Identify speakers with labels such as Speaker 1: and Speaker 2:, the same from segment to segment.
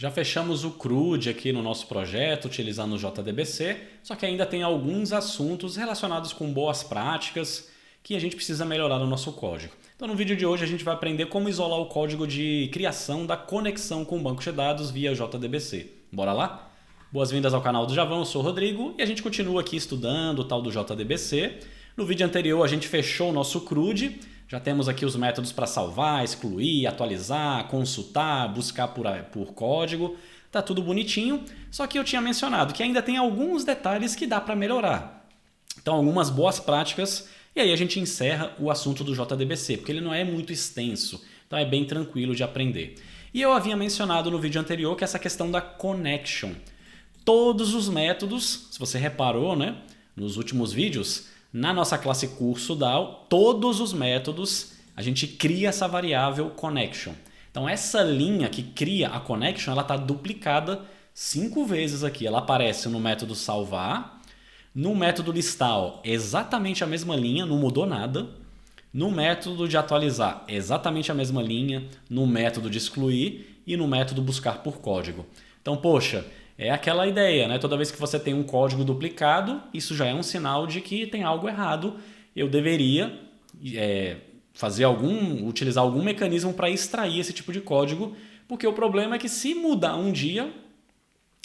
Speaker 1: Já fechamos o CRUD aqui no nosso projeto, utilizando o JDBC, só que ainda tem alguns assuntos relacionados com boas práticas que a gente precisa melhorar no nosso código. Então no vídeo de hoje a gente vai aprender como isolar o código de criação da conexão com o banco de dados via JDBC. Bora lá? Boas-vindas ao canal do Javão, eu sou o Rodrigo e a gente continua aqui estudando o tal do JDBC. No vídeo anterior a gente fechou o nosso CRUD, já temos aqui os métodos para salvar, excluir, atualizar, consultar, buscar por código, tá tudo bonitinho, só que eu tinha mencionado que ainda tem alguns detalhes que dá para melhorar. Então algumas boas práticas e aí a gente encerra o assunto do JDBC, porque ele não é muito extenso, então é bem tranquilo de aprender. E eu havia mencionado no vídeo anterior que essa questão da connection. Todos os métodos, se você reparou, né, nos últimos vídeos, na nossa classe curso DAO, todos os métodos, a gente cria essa variável connection. Então essa linha que cria a connection, ela está duplicada 5 vezes aqui. Ela aparece no método salvar, no método listar, ó, exatamente a mesma linha, não mudou nada. No método de atualizar, exatamente a mesma linha. No método de excluir e no método buscar por código. Então, poxa, é aquela ideia, né? Toda vez que você tem um código duplicado, isso já é um sinal de que tem algo errado. Eu deveria utilizar algum mecanismo para extrair esse tipo de código, porque o problema é que se mudar um dia,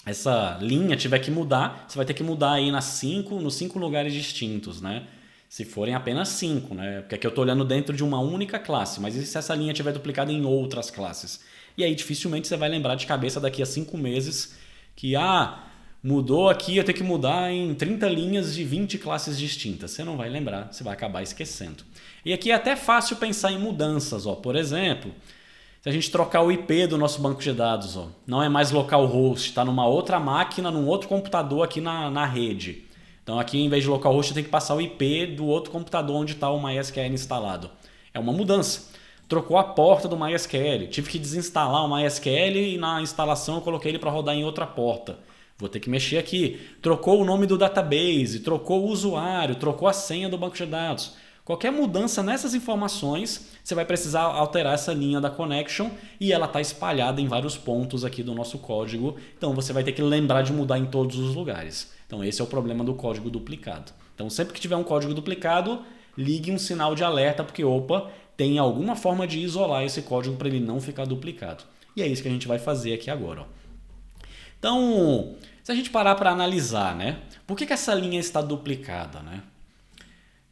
Speaker 1: essa linha tiver que mudar, você vai ter que mudar aí nos 5 lugares distintos, né? Se forem apenas 5, né? Porque aqui eu estou olhando dentro de uma única classe, mas e se essa linha tiver duplicada em outras classes? E aí dificilmente você vai lembrar de cabeça daqui a 5 meses que mudou aqui, eu tenho que mudar em 30 linhas de 20 classes distintas. Você não vai lembrar, você vai acabar esquecendo. E aqui é até fácil pensar em mudanças. Ó. Por exemplo, se a gente trocar o IP do nosso banco de dados, ó, não é mais localhost, está numa outra máquina, num outro computador aqui na rede. Então aqui, em vez de localhost, eu tenho que passar o IP do outro computador onde está o MySQL instalado. É uma mudança. Trocou a porta do MySQL, tive que desinstalar o MySQL e na instalação eu coloquei ele para rodar em outra porta. Vou ter que mexer aqui. Trocou o nome do database, trocou o usuário, trocou a senha do banco de dados. Qualquer mudança nessas informações, você vai precisar alterar essa linha da connection e ela está espalhada em vários pontos aqui do nosso código. Então você vai ter que lembrar de mudar em todos os lugares. Então esse é o problema do código duplicado. Então sempre que tiver um código duplicado, ligue um sinal de alerta porque, opa, tem alguma forma de isolar esse código para ele não ficar duplicado. E é isso que a gente vai fazer aqui agora. Ó. Então, se a gente parar para analisar, né? Por que essa linha está duplicada? Né?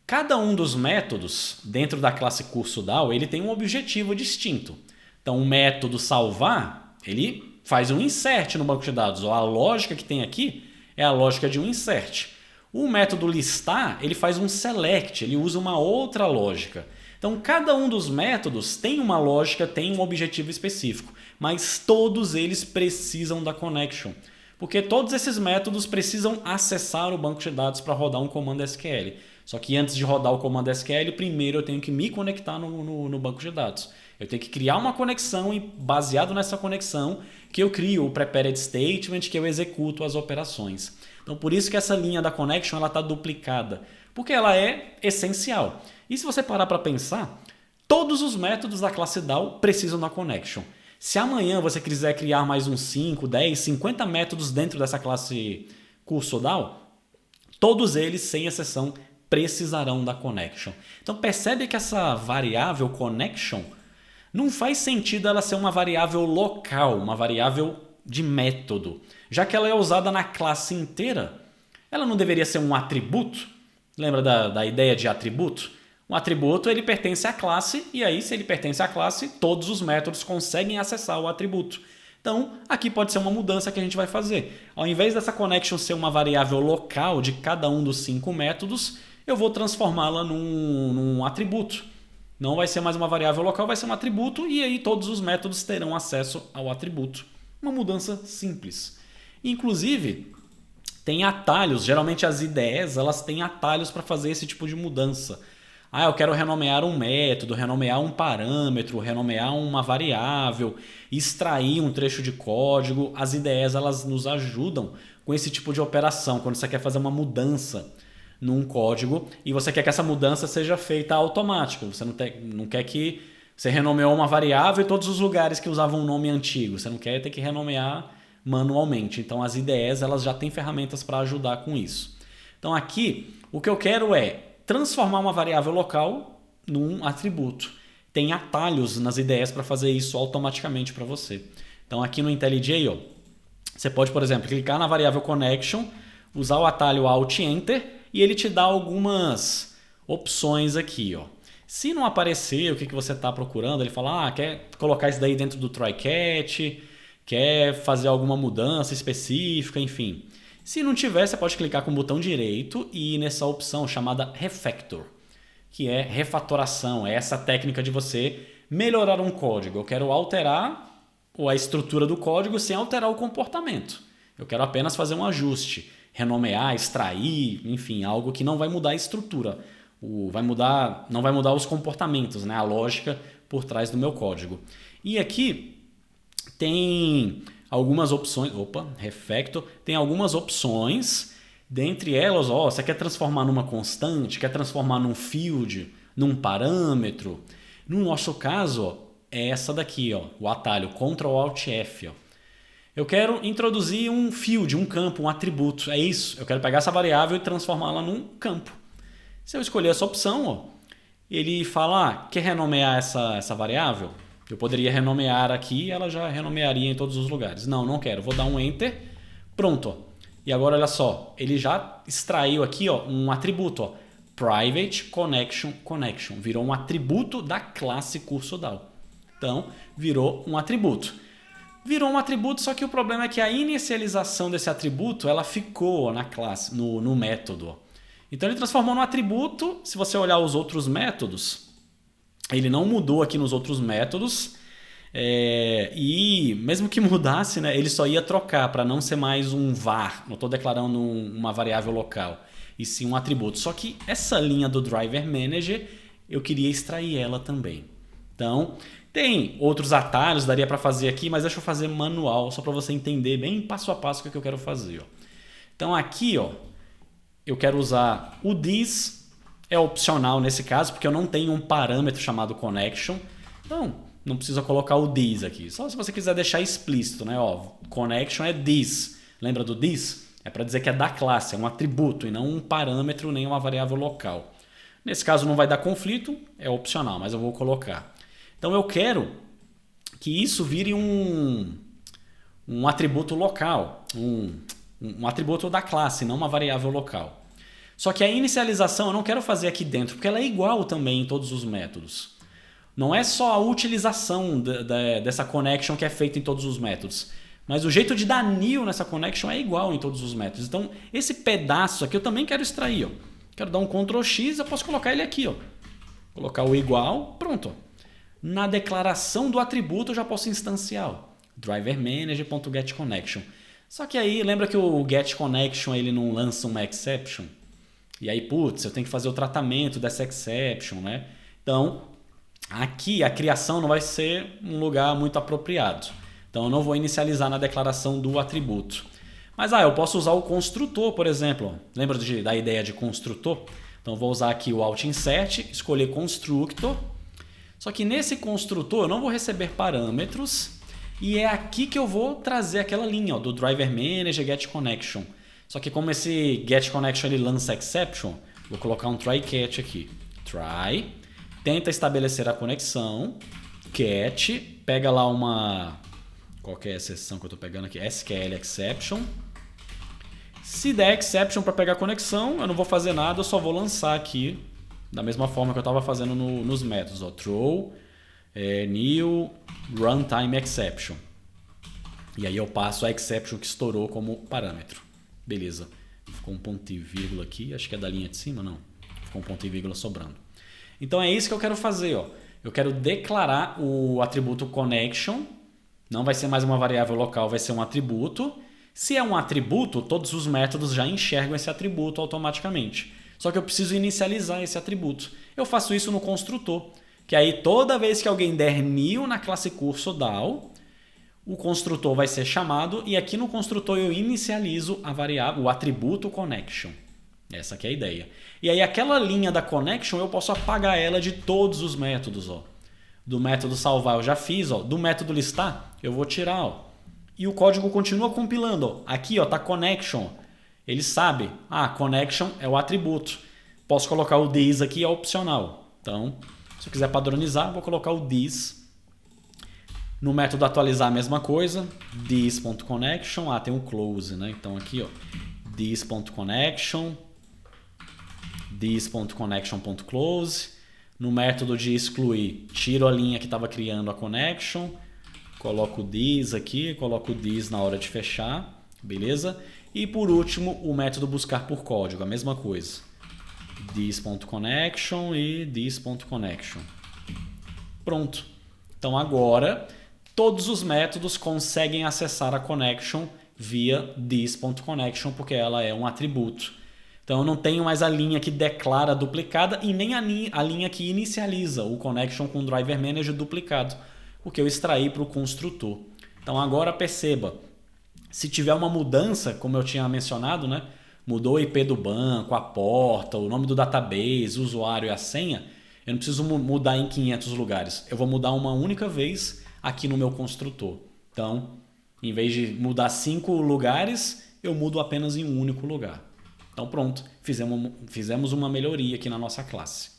Speaker 1: Cada um dos métodos dentro da classe curso DAO, ele tem um objetivo distinto. Então, o método salvar, ele faz um insert no banco de dados. Ó. A lógica que tem aqui é a lógica de um insert. O método listar, ele faz um select, ele usa uma outra lógica. Então, cada um dos métodos tem uma lógica, tem um objetivo específico, mas todos eles precisam da connection, porque todos esses métodos precisam acessar o banco de dados para rodar um comando SQL. Só que antes de rodar o comando SQL, primeiro eu tenho que me conectar no banco de dados. Eu tenho que criar uma conexão e, baseado nessa conexão, que eu crio o prepared statement, que eu executo as operações. Então, por isso que essa linha da connection está duplicada, porque ela é essencial. E se você parar para pensar, todos os métodos da classe DAO precisam da connection. Se amanhã você quiser criar mais uns 5, 10, 50 métodos dentro dessa classe curso DAO, todos eles, sem exceção, precisarão da connection. Então percebe que essa variável connection não faz sentido ela ser uma variável local, uma variável de método. Já que ela é usada na classe inteira, ela não deveria ser um atributo? Lembra da ideia de atributo? Um atributo ele pertence à classe e aí se ele pertence à classe, todos os métodos conseguem acessar o atributo. Então aqui pode ser uma mudança que a gente vai fazer. Ao invés dessa connection ser uma variável local de cada um dos 5 métodos, eu vou transformá-la num atributo. Não vai ser mais uma variável local, vai ser um atributo e aí todos os métodos terão acesso ao atributo. Uma mudança simples. Inclusive, tem atalhos, geralmente as IDEs elas têm atalhos para fazer esse tipo de mudança. Eu quero renomear um método, renomear um parâmetro, renomear uma variável, extrair um trecho de código. As IDEs elas nos ajudam com esse tipo de operação, quando você quer fazer uma mudança num código e você quer que essa mudança seja feita automática. Você não quer que Você renomeou uma variável e todos os lugares que usavam um nome antigo. Você não quer ter que renomear manualmente. Então as IDEs elas já têm ferramentas para ajudar com isso. Então aqui o que eu quero é transformar uma variável local num atributo. Tem atalhos nas IDEs para fazer isso automaticamente para você. Então aqui no IntelliJ, ó, você pode, por exemplo, clicar na variável connection, usar o atalho Alt Enter e ele te dá algumas opções aqui. Ó. Se não aparecer o que você está procurando, ele fala, quer colocar isso daí dentro do try-catch, quer fazer alguma mudança específica, enfim. Se não tiver, você pode clicar com o botão direito e ir nessa opção chamada Refactor, que é refatoração, é essa técnica de você melhorar um código. Eu quero alterar a estrutura do código sem alterar o comportamento. Eu quero apenas fazer um ajuste, renomear, extrair, enfim, algo que não vai mudar a estrutura. Não vai mudar os comportamentos, né? A lógica por trás do meu código. E aqui tem algumas opções. Refactor. Tem algumas opções. Dentre elas, você quer transformar numa constante, quer transformar num field, num parâmetro. No nosso caso, é essa daqui, o atalho Ctrl Alt F. Eu quero introduzir um field, um campo, um atributo. É isso. Eu quero pegar essa variável e transformá-la num campo. Se eu escolher essa opção, ele fala, quer renomear essa variável? Eu poderia renomear aqui e ela já renomearia em todos os lugares. Não quero. Vou dar um Enter. Pronto. E agora, olha só. Ele já extraiu aqui um atributo. Private Connection. Virou um atributo da classe CursoDAO. Então, virou um atributo. Virou um atributo, só que o problema é que a inicialização desse atributo ela ficou na classe, no método. Então ele transformou no atributo. Se você olhar os outros métodos, ele não mudou aqui nos outros métodos. E mesmo que mudasse, né, ele só ia trocar para não ser mais um var. Não estou declarando uma variável local, e sim um atributo. Só que essa linha do Driver Manager, eu queria extrair ela também. Então, tem outros atalhos, daria para fazer aqui, mas deixa eu fazer manual, só para você entender bem passo a passo o que eu quero fazer. Então aqui, eu quero usar o this, é opcional nesse caso, porque eu não tenho um parâmetro chamado connection. Então, não precisa colocar o this aqui. Só se você quiser deixar explícito, né? Connection é this. Lembra do this? É para dizer que é da classe, é um atributo e não um parâmetro nem uma variável local. Nesse caso não vai dar conflito, é opcional, mas eu vou colocar. Então eu quero que isso vire um atributo local, um atributo da classe, não uma variável local. Só que a inicialização eu não quero fazer aqui dentro, porque ela é igual também em todos os métodos. Não é só a utilização dessa connection que é feita em todos os métodos, mas o jeito de dar new nessa connection é igual em todos os métodos. Então esse pedaço aqui eu também quero extrair. Quero dar um Ctrl X, eu posso colocar ele aqui. Colocar o igual, pronto. Na declaração do atributo eu já posso instanciar. DriverManager.getConnection. Só que aí, lembra que o getConnection ele não lança uma exception? E aí, putz, eu tenho que fazer o tratamento dessa exception, né? Então, aqui a criação não vai ser um lugar muito apropriado. Então, eu não vou inicializar na declaração do atributo. Mas eu posso usar o construtor, por exemplo. Lembra da ideia de construtor? Então, eu vou usar aqui o Alt Insert, escolher Constructor. Só que nesse construtor eu não vou receber parâmetros e é aqui que eu vou trazer aquela linha do Driver Manager GetConnection. Só que como esse GetConnection ele lança exception, vou colocar um try-catch aqui. Try, tenta estabelecer a conexão, catch, pega lá uma... Qual que é a exceção que eu estou pegando aqui? SQL exception. Se der exception para pegar a conexão, eu não vou fazer nada, eu só vou lançar aqui da mesma forma que eu estava fazendo nos métodos. Throw, new, runtime exception. E aí eu passo a exception que estourou como parâmetro. Beleza. Ficou um ponto e vírgula aqui. Acho que é da linha de cima, não. Ficou um ponto e vírgula sobrando. Então é isso que eu quero fazer. Eu quero declarar o atributo connection. Não vai ser mais uma variável local, vai ser um atributo. Se é um atributo, todos os métodos já enxergam esse atributo automaticamente. Só que eu preciso inicializar esse atributo. Eu faço isso no construtor, que aí toda vez que alguém der new na classe CursoDAO, o construtor vai ser chamado e aqui no construtor eu inicializo a variável, o atributo connection. Essa aqui é a ideia. E aí aquela linha da connection eu posso apagar ela de todos os métodos. Do método salvar eu já fiz, ó. Do método listar eu vou tirar, ó. E o código continua compilando, ó. Aqui, ó, tá connection. Ele sabe, connection é o atributo. Posso colocar o this aqui, é opcional. Então, se eu quiser padronizar, vou colocar o this. No método atualizar a mesma coisa, this.connection, tem um close, né? Então aqui, ó, this.connection, this.connection.close. No método de excluir, tiro a linha que estava criando a connection, coloco o this aqui, coloco o this na hora de fechar, beleza? E por último, o método buscar por código, a mesma coisa. This.connection e this.connection. Pronto. Então agora todos os métodos conseguem acessar a connection via this.connection, porque ela é um atributo. Então eu não tenho mais a linha que declara a duplicada e nem a linha que inicializa o connection com o driver manager duplicado, porque eu extraí para o construtor. Então agora perceba, se tiver uma mudança, como eu tinha mencionado, né? Mudou o IP do banco, a porta, o nome do database, o usuário e a senha, eu não preciso mudar em 500 lugares. Eu vou mudar uma única vez aqui no meu construtor. Então, em vez de mudar 5 lugares, eu mudo apenas em um único lugar. Então pronto, fizemos uma melhoria aqui na nossa classe.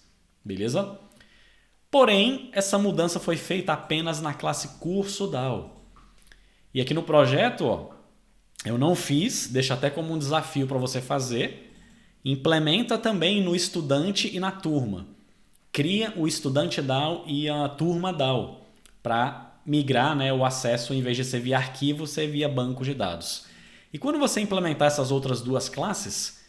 Speaker 1: Beleza? Porém, essa mudança foi feita apenas na classe curso DAO. E aqui no projeto, ó, eu não fiz, deixa até como um desafio para você fazer. Implementa também no estudante e na turma. Cria o estudante DAO e a turma DAO para migrar, né, o acesso, em vez de ser via arquivo, ser via banco de dados. E quando você implementar essas outras duas classes,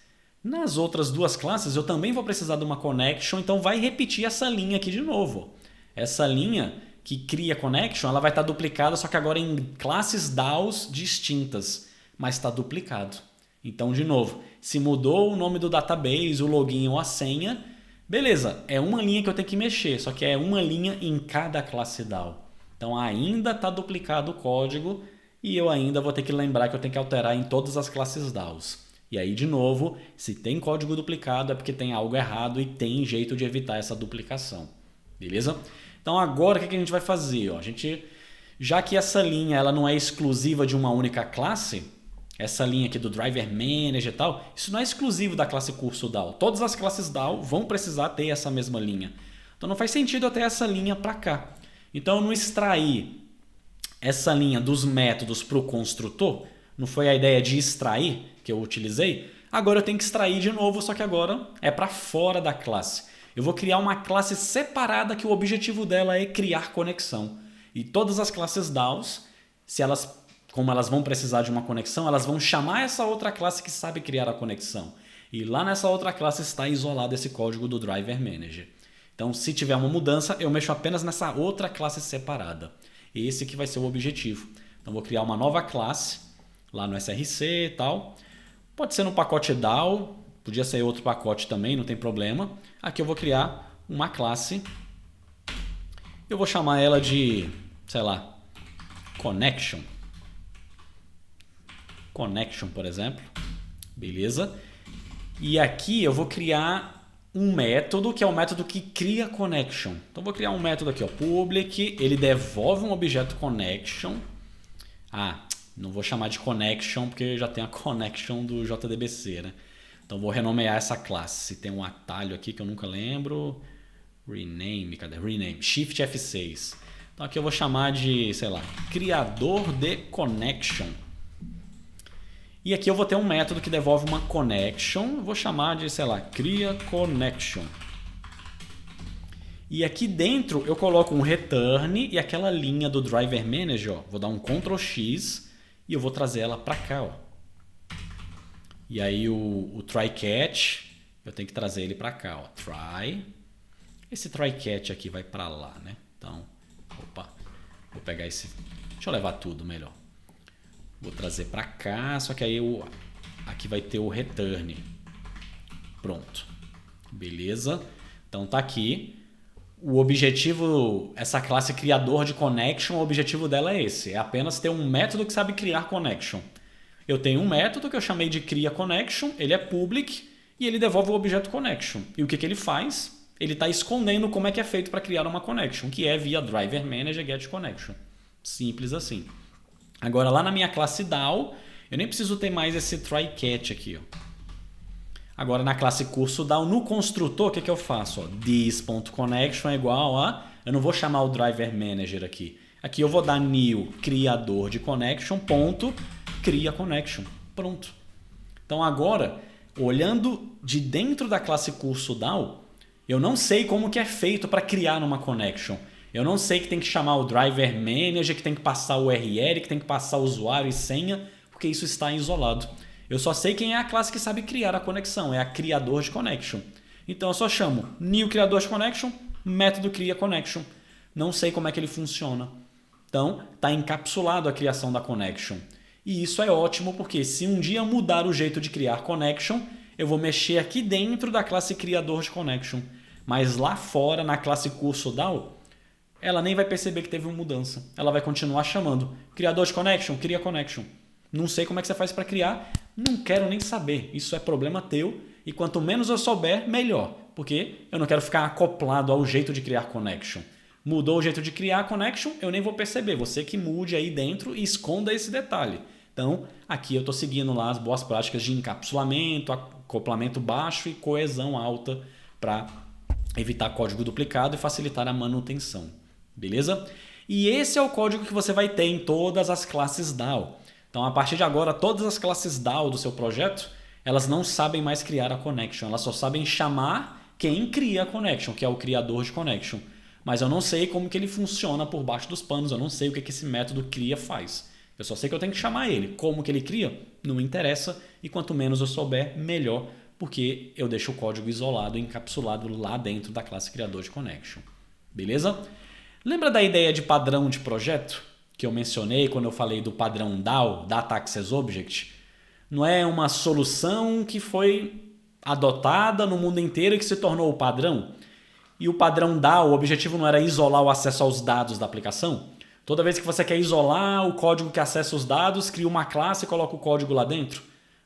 Speaker 1: nas outras duas classes eu também vou precisar de uma connection, então vai repetir essa linha aqui de novo. Essa linha que cria connection, ela vai estar duplicada, só que agora em classes DAOs distintas, mas está duplicado. Então, de novo, se mudou o nome do database, o login ou a senha, beleza, é uma linha que eu tenho que mexer, só que é uma linha em cada classe DAO. Então ainda está duplicado o código e eu ainda vou ter que lembrar que eu tenho que alterar em todas as classes DAOs. E aí, de novo, se tem código duplicado é porque tem algo errado e tem jeito de evitar essa duplicação. Beleza? Então agora o que a gente vai fazer? Ó, já que essa linha ela não é exclusiva de uma única classe, essa linha aqui do Driver Manager e tal, isso não é exclusivo da classe curso DAO. Todas as classes DAO vão precisar ter essa mesma linha. Então não faz sentido eu ter essa linha para cá. Então eu não extraí essa linha dos métodos para o construtor, não foi a ideia de extrair que eu utilizei, agora eu tenho que extrair de novo, só que agora é para fora da classe. Eu vou criar uma classe separada que o objetivo dela é criar conexão. E todas as classes DAOs, como elas vão precisar de uma conexão, elas vão chamar essa outra classe que sabe criar a conexão. E lá nessa outra classe está isolado esse código do Driver Manager. Então, se tiver uma mudança, eu mexo apenas nessa outra classe separada. Esse que vai ser o objetivo. Então, vou criar uma nova classe lá no SRC e tal. Pode ser no pacote DAO, podia ser outro pacote também, não tem problema. Aqui eu vou criar uma classe. Eu vou chamar ela de, sei lá, Connection. Connection, por exemplo. Beleza? E aqui eu vou criar um método, que é o método que cria connection. Então, vou criar um método aqui, ó, public, ele devolve um objeto connection. Não vou chamar de connection, porque já tem a connection do JDBC, né? Então, vou renomear essa classe. Tem um atalho aqui que eu nunca lembro. Rename, cadê? Rename, Shift F6. Então, aqui eu vou chamar de, sei lá, criador de connection. E aqui eu vou ter um método que devolve uma connection. Vou chamar de, sei lá, cria connection. E aqui dentro eu coloco um return e aquela linha do Driver Manager, ó, vou dar um Ctrl X e eu vou trazer ela para cá, ó. E aí o try catch, eu tenho que trazer ele para cá, ó. Try. Esse try catch aqui vai para lá, né? Então, vou pegar esse. Deixa eu levar tudo melhor. Vou trazer para cá, só que aí aqui vai ter o return. Pronto. Beleza? Então tá aqui. O objetivo, essa classe criador de connection, o objetivo dela é esse. É apenas ter um método que sabe criar connection. Eu tenho um método que eu chamei de cria connection, ele é public e ele devolve o objeto connection. E o que ele faz? ele está escondendo como é que é feito para criar uma connection, que é via driver manager get connection. Simples assim. Agora lá na minha classe DAO, eu nem preciso ter mais esse try catch aqui. Ó. Agora na classe curso DAO, no construtor, o que eu faço? Ó, this.connection é igual a... Eu não vou chamar o driver manager aqui. Aqui eu vou dar new criador de connection, ponto, cria connection. Pronto. Então agora, olhando de dentro da classe curso DAO, eu não sei como que é feito para criar uma connection. Eu não sei que tem que chamar o driver manager, que tem que passar o URL, que tem que passar o usuário e senha, porque isso está isolado. Eu só sei quem é a classe que sabe criar a conexão, é a criador de connection. Então eu só chamo new criador de connection, método cria connection. Não sei como é que ele funciona. Então está encapsulado a criação da connection. E isso é ótimo porque se um dia mudar o jeito de criar connection, eu vou mexer aqui dentro da classe criador de connection. Mas lá fora, na classe curso DAO, ela nem vai perceber que teve uma mudança. Ela vai continuar chamando criador de connection, cria connection. Não sei como é que você faz para criar, não quero nem saber. Isso é problema teu e quanto menos eu souber, melhor. Porque eu não quero ficar acoplado ao jeito de criar connection. Mudou o jeito de criar connection, eu nem vou perceber. Você que mude aí dentro e esconda esse detalhe. Então, aqui eu estou seguindo lá as boas práticas de encapsulamento, acoplamento baixo e coesão alta para evitar código duplicado e facilitar a manutenção. Beleza? E esse é o código que você vai ter em todas as classes DAO. Então, a partir de agora, todas as classes DAO do seu projeto, elas não sabem mais criar a connection. Elas só sabem chamar quem cria a connection, que é o criador de connection. Mas eu não sei como que ele funciona por baixo dos panos. Eu não sei o que esse método cria faz. Eu só sei que eu tenho que chamar ele. Como que ele cria? Não me interessa. E quanto menos eu souber, melhor. Porque eu deixo o código isolado, encapsulado lá dentro da classe criador de connection. Beleza? Lembra da ideia de padrão de projeto? Que eu mencionei quando eu falei do padrão DAO, Data Access Object? Não é uma solução que foi adotada no mundo inteiro e que se tornou o padrão? E o padrão DAO, o objetivo não era isolar o acesso aos dados da aplicação? Toda vez que você quer isolar o código que acessa os dados, cria uma classe e coloca o código lá dentro?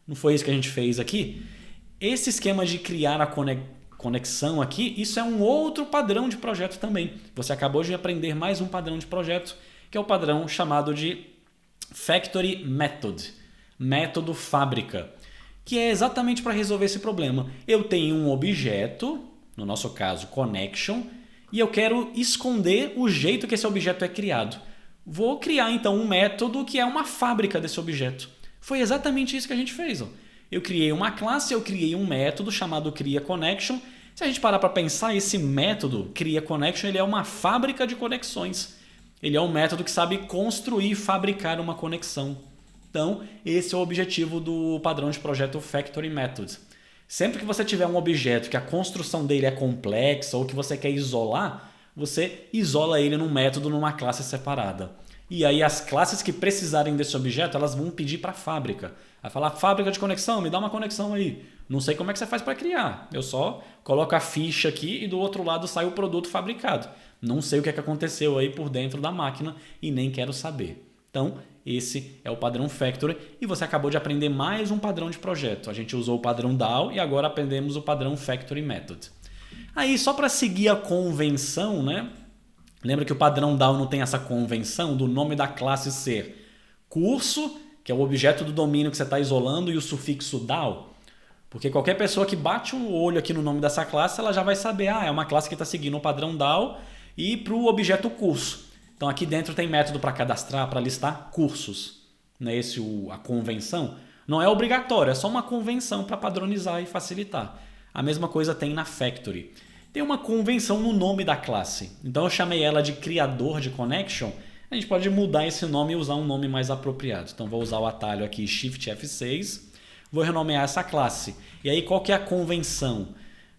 Speaker 1: Não foi isso que a gente fez aqui? Esse esquema de criar a conexão aqui, isso é um outro padrão de projeto também. Você acabou de aprender mais um padrão de projeto, que é o padrão chamado de Factory Method, método fábrica, que é exatamente para resolver esse problema. Eu tenho um objeto, no nosso caso connection, e eu quero esconder o jeito que esse objeto é criado. Vou criar então um método que é uma fábrica desse objeto. Foi exatamente isso que a gente fez. Ó. Eu criei uma classe, eu criei um método chamado criaConnection. Se a gente parar para pensar, esse método criaConnection ele é uma fábrica de conexões. Ele é um método que sabe construir e fabricar uma conexão. Então, esse é o objetivo do padrão de projeto Factory Method. Sempre que você tiver um objeto que a construção dele é complexa ou que você quer isolar, você isola ele num método, numa classe separada. E aí as classes que precisarem desse objeto, elas vão pedir para a fábrica. Vai falar, fábrica de conexão, me dá uma conexão aí. Não sei como é que você faz para criar. Eu só coloco a ficha aqui e do outro lado sai o produto fabricado. Não sei o que é que aconteceu aí por dentro da máquina e nem quero saber. Então, esse é o padrão Factory e você acabou de aprender mais um padrão de projeto. A gente usou o padrão DAO e agora aprendemos o padrão Factory Method. Aí, só para seguir a convenção, né? Lembra que o padrão DAO não tem essa convenção do nome da classe ser curso, que é o objeto do domínio que você está isolando, e o sufixo DAO? Porque qualquer pessoa que bate um olho aqui no nome dessa classe, ela já vai saber, é uma classe que está seguindo o padrão DAO e para o objeto curso. Então aqui dentro tem método para cadastrar, para listar cursos. Não é esse a convenção? Não é obrigatório, é só uma convenção para padronizar e facilitar. A mesma coisa tem na Factory. Tem uma convenção no nome da classe. Então eu chamei ela de criador de connection. A gente pode mudar esse nome e usar um nome mais apropriado. Então vou usar o atalho aqui Shift F6. Vou renomear essa classe. E aí qual que é a convenção?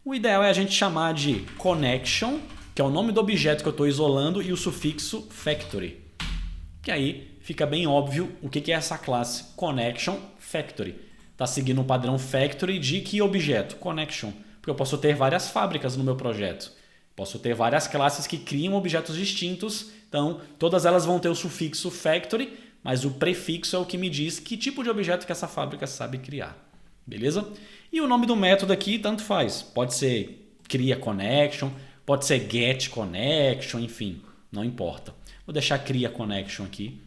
Speaker 1: O ideal é a gente chamar de connection, que é o nome do objeto que eu estou isolando, e o sufixo factory. Que aí fica bem óbvio o que é essa classe connection factory. Está seguindo o padrão factory de que objeto? Connection. Porque eu posso ter várias fábricas no meu projeto. Posso ter várias classes que criam objetos distintos. Então, todas elas vão ter o sufixo factory, mas o prefixo é o que me diz que tipo de objeto que essa fábrica sabe criar. Beleza? E o nome do método aqui, tanto faz. Pode ser cria connection, pode ser get connection, enfim, não importa. Vou deixar cria connection aqui,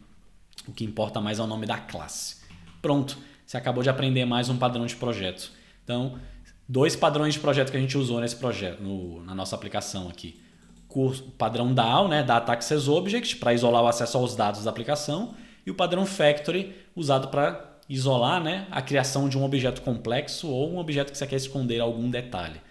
Speaker 1: o que importa mais é o nome da classe. Pronto, você acabou de aprender mais um padrão de projeto. Então, 2 padrões de projeto que a gente usou nesse projeto, na nossa aplicação aqui. O padrão DAO, né, Data Access Object, para isolar o acesso aos dados da aplicação, e o padrão Factory, usado para isolar, né, a criação de um objeto complexo ou um objeto que você quer esconder algum detalhe.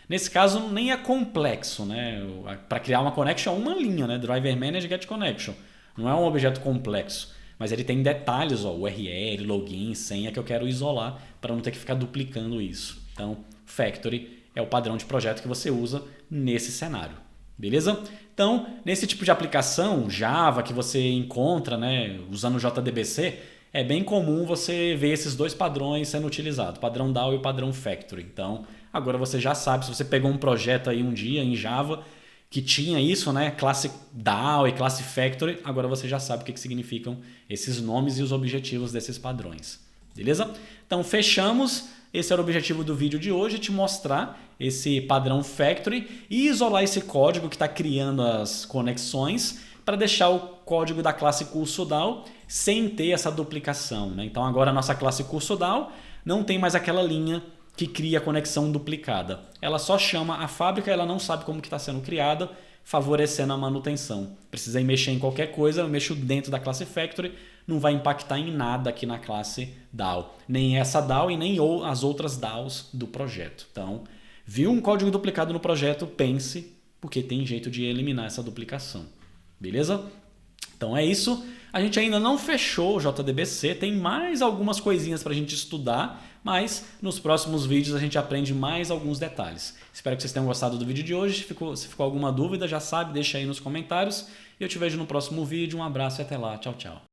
Speaker 1: Nesse caso, nem é complexo, né? Para criar uma connection é uma linha, né? Driver Manage Get Connection. Não é um objeto complexo, mas ele tem detalhes, ó, URL, login, senha que eu quero isolar para não ter que ficar duplicando isso. Então, Factory é o padrão de projeto que você usa nesse cenário. Beleza? Então, nesse tipo de aplicação Java que você encontra, né, usando o JDBC, é bem comum você ver esses 2 padrões sendo utilizados, o padrão DAO e o padrão Factory. Então, agora você já sabe, se você pegou um projeto aí um dia em Java que tinha isso, né, classe DAO e classe Factory, agora você já sabe o que significam esses nomes e os objetivos desses padrões. Beleza? Então, fechamos. Esse era o objetivo do vídeo de hoje, te mostrar esse padrão Factory e isolar esse código que está criando as conexões para deixar o código da classe CursoDAO sem ter essa duplicação, né? Então agora a nossa classe CursoDAO não tem mais aquela linha que cria a conexão duplicada. Ela só chama a fábrica, ela não sabe como que está sendo criada, favorecendo a manutenção. Precisei mexer em qualquer coisa, eu mexo dentro da classe Factory, não vai impactar em nada aqui na classe DAO. Nem essa DAO e nem as outras DAOs do projeto. Então, viu um código duplicado no projeto, pense, porque tem jeito de eliminar essa duplicação. Beleza? Então é isso. A gente ainda não fechou o JDBC, tem mais algumas coisinhas para a gente estudar, mas nos próximos vídeos a gente aprende mais alguns detalhes. Espero que vocês tenham gostado do vídeo de hoje. Se ficou alguma dúvida, já sabe, deixa aí nos comentários. E eu te vejo no próximo vídeo. Um abraço e até lá. Tchau, tchau.